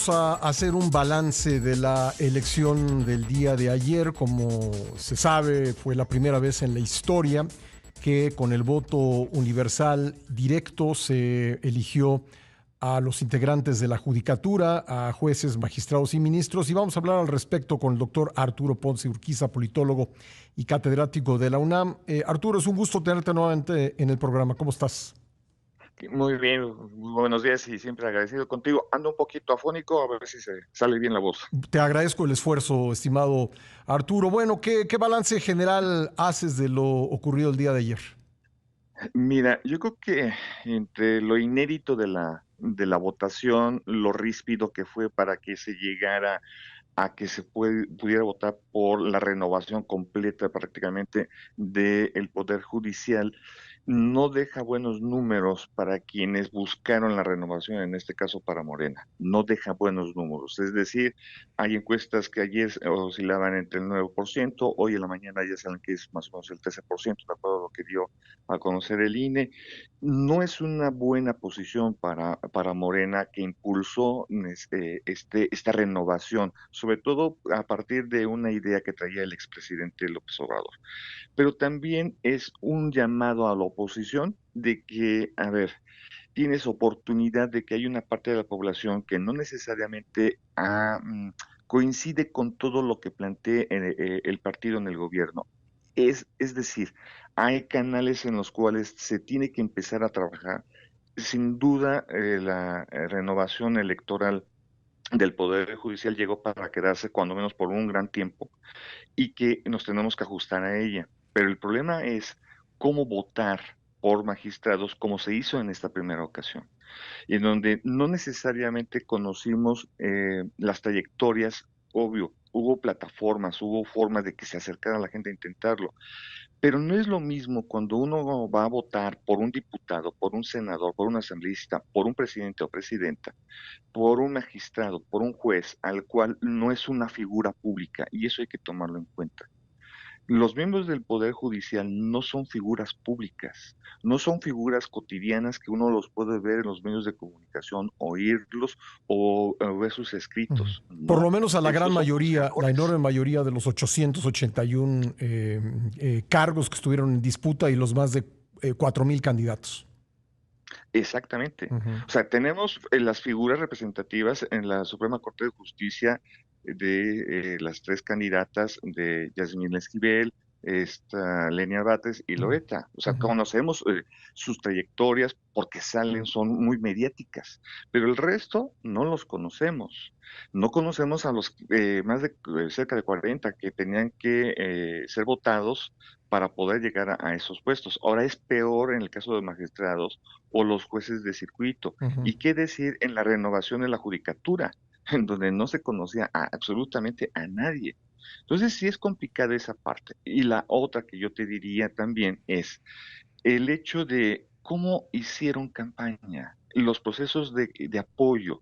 vamos a hacer un balance de la elección del día de ayer. Como se sabe, fue la primera vez en la historia que con el voto universal directo se eligió a los integrantes de la judicatura, a jueces, magistrados y ministros. Y vamos a hablar al respecto con el doctor Arturo Ponce Urquiza, politólogo y catedrático de la UNAM. Arturo, es un gusto tenerte nuevamente en el programa. ¿Cómo estás? Muy bien, muy buenos días y siempre agradecido contigo. Ando un poquito afónico, a ver si se sale bien la voz. Te agradezco el esfuerzo, estimado Arturo. Bueno, ¿qué balance general haces de lo ocurrido el día de ayer? Mira, yo creo que entre lo inédito de la votación, lo ríspido que fue para que se llegara a que pudiera votar por la renovación completa prácticamente del Poder Judicial, no deja buenos números para quienes buscaron la renovación, en este caso para Morena, no deja buenos números. Es decir, hay encuestas que ayer oscilaban entre el 9%, hoy en la mañana ya saben que es más o menos el 13%, de acuerdo a lo que dio a conocer el INE. No es una buena posición para Morena, que impulsó esta renovación, sobre todo a partir de una idea que traía el expresidente López Obrador. Pero también es un llamado a la oposición de que, a ver, tienes oportunidad de que hay una parte de la población que no necesariamente coincide con todo lo que plantee el partido en el gobierno. Es decir, hay canales en los cuales se tiene que empezar a trabajar. Sin duda, la renovación electoral del Poder Judicial llegó para quedarse, cuando menos por un gran tiempo, y que nos tenemos que ajustar a ella. Pero el problema es cómo votar por magistrados, como se hizo en esta primera ocasión, y en donde no necesariamente conocimos las trayectorias. Obvio, hubo plataformas, hubo formas de que se acercara la gente a intentarlo, pero no es lo mismo cuando uno va a votar por un diputado, por un senador, por un asambleísta, por un presidente o presidenta, por un magistrado, por un juez, al cual no es una figura pública, y eso hay que tomarlo en cuenta. Los miembros del Poder Judicial no son figuras públicas, no son figuras cotidianas que uno los puede ver en los medios de comunicación, oírlos o ver sus Ujú. escritos. Por lo No, menos a la gran estos son mayoría, la acusadores. enorme mayoría de los 881 cargos que estuvieron en disputa y los más de 4,000 candidatos. Exactamente. Ujú. O sea, tenemos las figuras representativas en la Suprema Corte de Justicia de las tres candidatas de Yasmín Esquivel, esta Lenia Batres y Ujú. Loeta. O sea, conocemos sus trayectorias porque salen, son muy mediáticas, pero el resto no los conocemos. No conocemos a los más de cerca de 40 que tenían que ser votados para poder llegar a esos puestos. Ahora es peor en el caso de magistrados o los jueces de circuito. Ujú. ¿Y qué decir en la renovación de la judicatura, en donde no se conocía absolutamente a nadie? Entonces sí es complicada esa parte. Y la otra que yo te diría también es el hecho de cómo hicieron campaña, los procesos de apoyo.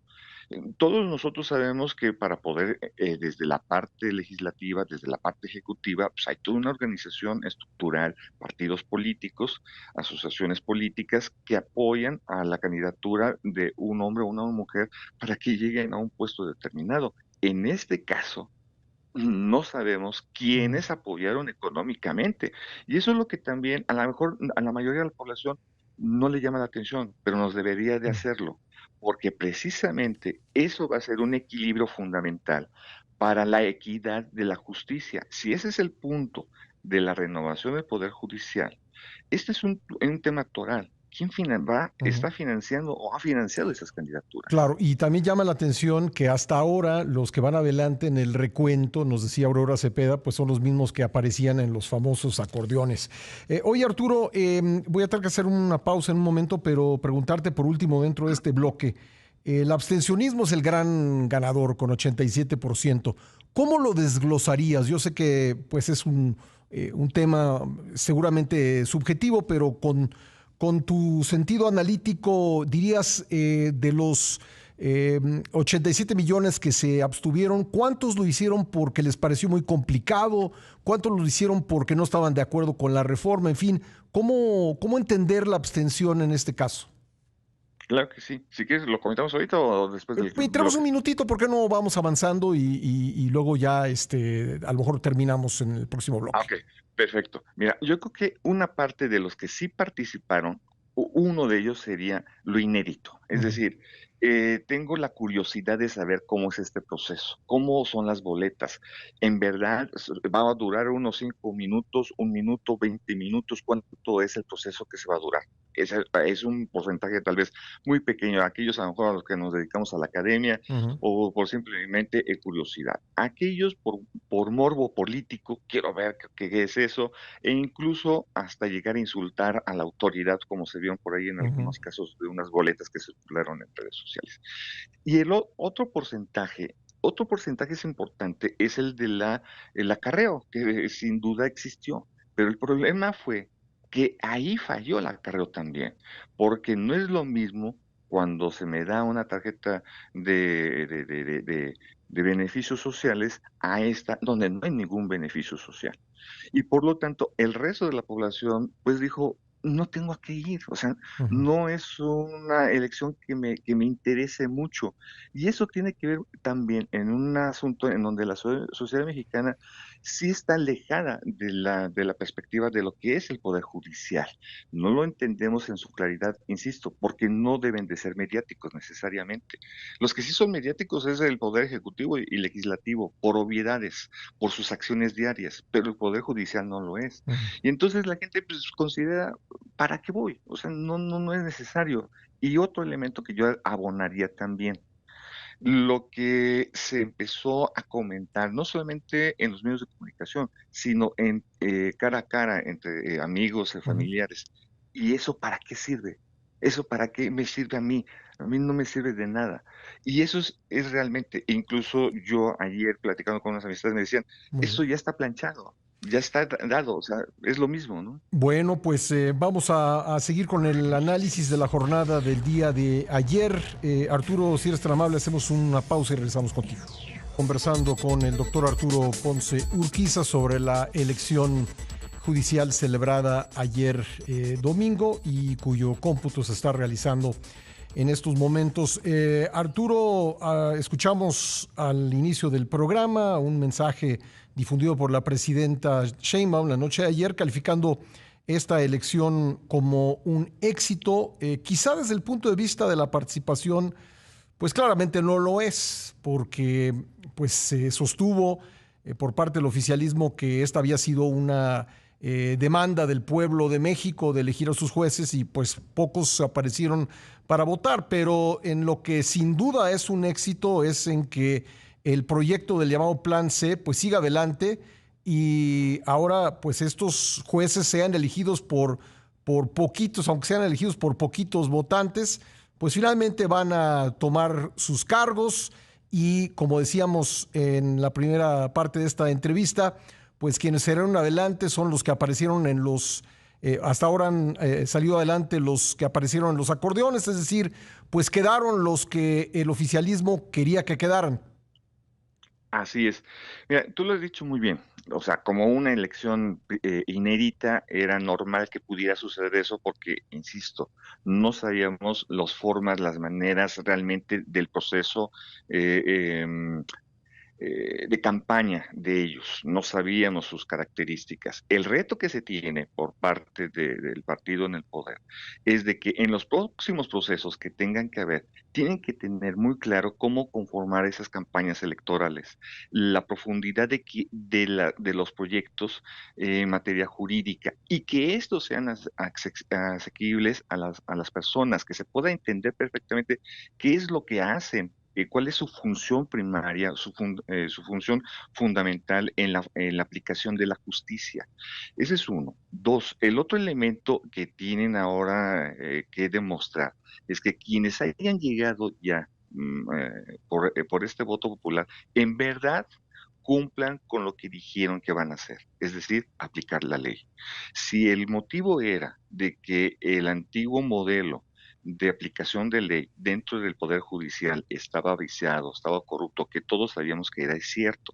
Todos nosotros sabemos que para poder, desde la parte legislativa, desde la parte ejecutiva, pues hay toda una organización estructural, partidos políticos, asociaciones políticas que apoyan a la candidatura de un hombre o una mujer para que lleguen a un puesto determinado. En este caso, no sabemos Ujú. quiénes apoyaron económicamente. Y eso es lo que también a lo mejor a la mayoría de la población no le llama la atención, pero nos debería de hacerlo, porque precisamente eso va a ser un equilibrio fundamental para la equidad de la justicia. Si ese es el punto de la renovación del Poder Judicial, este es un tema actoral. ¿Quién Ujú. está financiando o ha financiado esas candidaturas? Claro, y también llama la atención que hasta ahora los que van adelante en el recuento, nos decía Aurora Cepeda, pues son los mismos que aparecían en los famosos acordeones. Oye, Arturo, voy a tener que hacer una pausa en un momento, pero preguntarte por último dentro de este bloque. El abstencionismo es el gran ganador con 87%. ¿Cómo lo desglosarías? Yo sé que pues es un tema seguramente subjetivo, pero con tu sentido analítico, dirías de los 87 millones que se abstuvieron, ¿cuántos lo hicieron porque les pareció muy complicado? ¿Cuántos lo hicieron porque no estaban de acuerdo con la reforma? En fin, ¿cómo entender la abstención en este caso? Claro que sí. Si quieres, ¿lo comentamos ahorita o después del Tenemos un bloque? minutito, ¿por qué no vamos avanzando y luego ya a lo mejor terminamos en el próximo Ah, bloque? ok, perfecto. Mira, yo creo que una parte de los que sí participaron, uno de ellos sería lo inédito. Es Ujú, decir, tengo la curiosidad de saber cómo es este proceso, cómo son las boletas. En verdad, va a durar unos 5 minutos, 1 minuto, 20 minutos. ¿Cuánto es el proceso que se va a durar? Es un porcentaje tal vez muy pequeño. Aquellos a lo mejor a los que nos dedicamos a la academia ujú, o por simplemente curiosidad. Aquellos por morbo político, quiero ver qué es eso, e incluso hasta llegar a insultar a la autoridad, como se vieron por ahí en ujú, algunos casos de unas boletas que circularon en redes sociales. Y otro porcentaje es importante, es el de el acarreo, que sin duda existió, pero el problema fue que ahí falló el acarreo también, porque no es lo mismo cuando se me da una tarjeta de beneficios sociales a esta, donde no hay ningún beneficio social. Y por lo tanto, el resto de la población, pues dijo, no tengo a qué ir, o sea, ujú. no es una elección que me interese mucho. Y eso tiene que ver también en un asunto en donde la sociedad mexicana sí está alejada de la perspectiva de lo que es el Poder Judicial. No lo entendemos en su claridad, insisto, porque no deben de ser mediáticos necesariamente. Los que sí son mediáticos es el Poder Ejecutivo y Legislativo, por obviedades, por sus acciones diarias, pero el Poder Judicial no lo es. Ujú. Y entonces la gente pues, considera, ¿para qué voy? O sea, no es necesario. Y otro elemento que yo abonaría también, lo que se empezó a comentar, no solamente en los medios de comunicación, sino en cara a cara entre amigos y Ujú. familiares. ¿Y eso para qué sirve? ¿Eso para qué me sirve a mí? A mí no me sirve de nada. Y eso es realmente, incluso yo ayer platicando con unas amistades me decían, Muy bien. eso ya está planchado, ya está dado, o sea, es lo mismo, ¿no? Bueno, pues vamos a seguir con el análisis de la jornada del día de ayer. Arturo, si eres tan amable, hacemos una pausa y regresamos contigo. Conversando con el doctor Arturo Ponce Urquiza sobre la elección judicial celebrada ayer domingo y cuyo cómputo se está realizando en estos momentos. Arturo, escuchamos al inicio del programa un mensaje difundido por la presidenta Sheinbaum la noche de ayer, calificando esta elección como un éxito, quizá desde el punto de vista de la participación, pues claramente no lo es, porque pues se sostuvo por parte del oficialismo que esta había sido una demanda del pueblo de México de elegir a sus jueces y pues pocos aparecieron para votar, pero en lo que sin duda es un éxito es en que el proyecto del llamado Plan C pues siga adelante y ahora pues estos jueces sean elegidos por poquitos, aunque sean elegidos por poquitos votantes, pues finalmente van a tomar sus cargos y como decíamos en la primera parte de esta entrevista, pues quienes serán adelante son los que aparecieron en los, hasta ahora han salido adelante los que aparecieron en los acordeones, es decir, pues quedaron los que el oficialismo quería que quedaran. Así es. Mira, tú lo has dicho muy bien. O sea, como una elección inédita, era normal que pudiera suceder eso porque, insisto, no sabíamos las formas, las maneras realmente del proceso de campaña de ellos, no sabíamos sus características. El reto que se tiene por parte del partido en el poder es de que en los próximos procesos que tengan que haber, tienen que tener muy claro cómo conformar esas campañas electorales, la profundidad de los proyectos en materia jurídica y que estos sean asequibles a las personas, que se pueda entender perfectamente qué es lo que hacen, cuál es su función primaria, su función fundamental en la aplicación de la justicia. Ese es uno. Dos, el otro elemento que tienen ahora que demostrar es que quienes hayan llegado ya por este voto popular, en verdad cumplan con lo que dijeron que van a hacer, es decir, aplicar la ley. Si el motivo era de que el antiguo modelo de aplicación de ley dentro del Poder Judicial estaba viciado, estaba corrupto, que todos sabíamos que era cierto,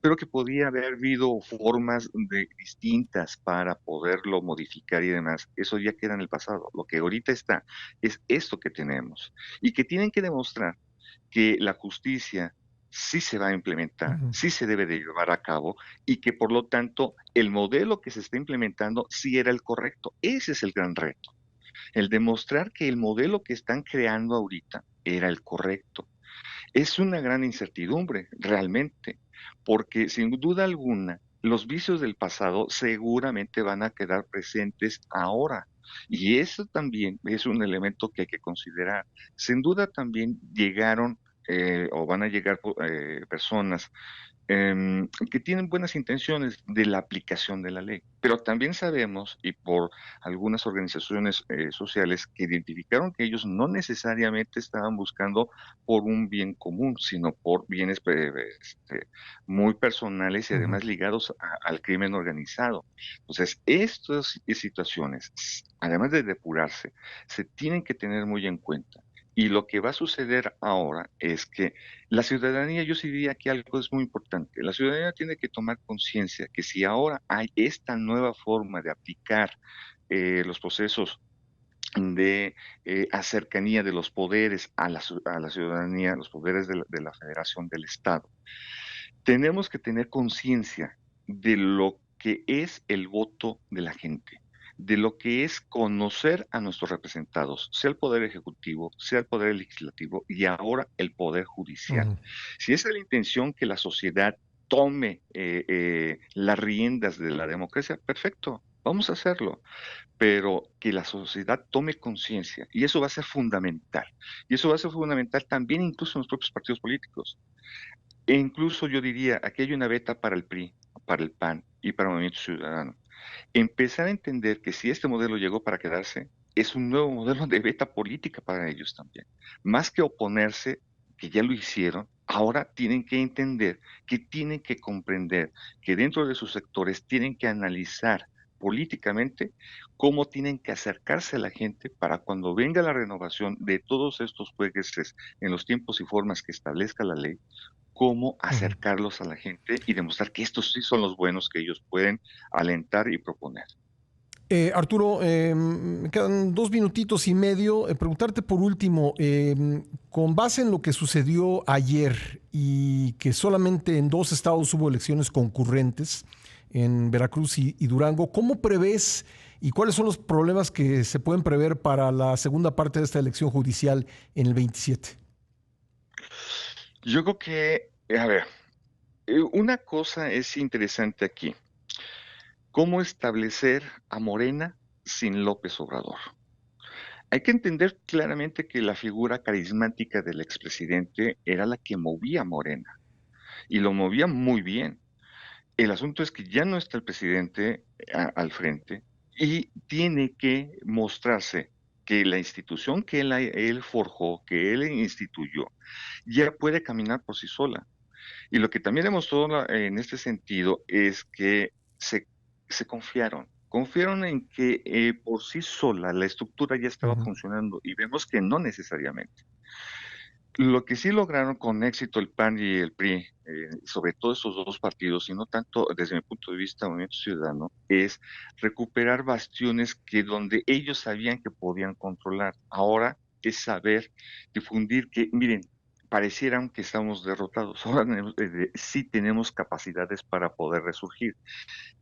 pero que podía haber habido formas distintas para poderlo modificar y demás, eso ya queda en el pasado. Lo que ahorita está es esto que tenemos y que tienen que demostrar que la justicia sí se va a implementar, Ujú. sí se debe de llevar a cabo y que por lo tanto el modelo que se está implementando sí era el correcto. Ese es el gran reto, el demostrar que el modelo que están creando ahorita era el correcto. Es una gran incertidumbre, realmente, porque sin duda alguna, los vicios del pasado seguramente van a quedar presentes ahora. Y eso también es un elemento que hay que considerar. Sin duda también llegaron o van a llegar personas que tienen buenas intenciones de la aplicación de la ley. Pero también sabemos, y por algunas organizaciones sociales que identificaron que ellos no necesariamente estaban buscando por un bien común, sino por bienes muy personales y Ujú. además ligados al crimen organizado. Entonces, estas situaciones, además de depurarse, se tienen que tener muy en cuenta. Y lo que va a suceder ahora es que la ciudadanía, yo sí diría que algo es muy importante. La ciudadanía tiene que tomar conciencia que si ahora hay esta nueva forma de aplicar los procesos de cercanía de los poderes a a la ciudadanía, los poderes de la federación del Estado, tenemos que tener conciencia de lo que es el voto de la gente, de lo que es conocer a nuestros representados, sea el Poder Ejecutivo, sea el Poder Legislativo y ahora el Poder Judicial. Ujú. Si esa es la intención que la sociedad tome las riendas de la democracia, perfecto, vamos a hacerlo, pero que la sociedad tome conciencia y eso va a ser fundamental. Y eso va a ser fundamental también incluso en los propios partidos políticos. E incluso yo diría, aquí hay una beta para el PRI, para el PAN y para el Movimiento Ciudadano. Empezar a entender que si este modelo llegó para quedarse, es un nuevo modelo de beta política para ellos también. Más que oponerse, que ya lo hicieron, ahora tienen que entender que tienen que comprender que dentro de sus sectores tienen que analizar políticamente cómo tienen que acercarse a la gente para cuando venga la renovación de todos estos jueces en los tiempos y formas que establezca la ley, cómo Ujú. acercarlos a la gente y demostrar que estos sí son los buenos que ellos pueden alentar y proponer. Arturo, me quedan 2 minutitos y medio. Preguntarte por último, con base en lo que sucedió ayer y que solamente en 2 estados hubo elecciones concurrentes, en Veracruz y Durango, ¿cómo prevés y cuáles son los problemas que se pueden prever para la segunda parte de esta elección judicial en el 27? Yo creo que, a ver, una cosa es interesante aquí, cómo establecer a Morena sin López Obrador. Hay que entender claramente que la figura carismática del expresidente era la que movía a Morena y lo movía muy bien. El asunto es que ya no está el presidente al frente y tiene que mostrarse que la institución que él forjó, que él instituyó, ya puede caminar por sí sola. Y lo que también demostró en este sentido es que se confiaron. Confiaron en que por sí sola la estructura ya estaba Ujú. funcionando y vemos que no necesariamente. Lo que sí lograron con éxito el PAN y el PRI, sobre todo estos dos partidos, y no tanto desde mi punto de vista Movimiento Ciudadano, es recuperar bastiones que donde ellos sabían que podían controlar. Ahora es saber difundir que, miren, parecieran que estamos derrotados. Ahora sí tenemos capacidades para poder resurgir.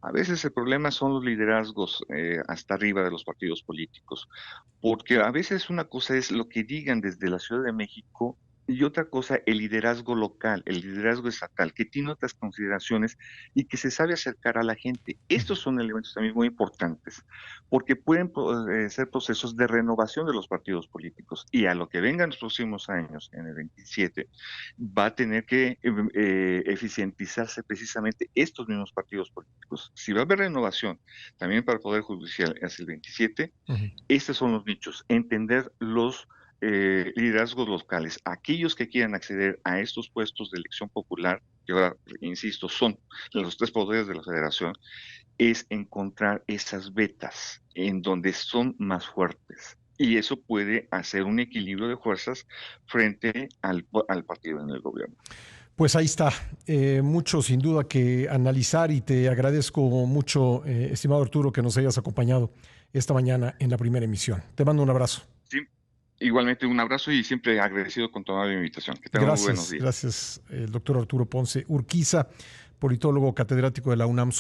A veces el problema son los liderazgos hasta arriba de los partidos políticos, porque a veces una cosa es lo que digan desde la Ciudad de México y otra cosa el liderazgo local, el liderazgo estatal, que tiene otras consideraciones y que se sabe acercar a la gente. Estos son elementos también muy importantes, porque pueden ser procesos de renovación de los partidos políticos y a lo que venga en los próximos años, en el 27, va a tener que eficientizarse precisamente estos mismos partidos políticos. Si va a haber renovación también para el Poder Judicial hacia el 27, Ujú. estos son los nichos, entender los liderazgos locales, aquellos que quieran acceder a estos puestos de elección popular, que ahora, insisto, son los tres poderes de la federación, es encontrar esas vetas en donde son más fuertes y eso puede hacer un equilibrio de fuerzas frente al partido en el gobierno. Pues ahí está, mucho sin duda que analizar y te agradezco mucho, estimado Arturo, que nos hayas acompañado esta mañana en la primera emisión. Te mando un abrazo. Sí, igualmente un abrazo y siempre agradecido con toda la invitación. Que tengan muy buenos Gracias, días. gracias, el doctor Arturo Ponce Urquiza, politólogo catedrático de la UNAM.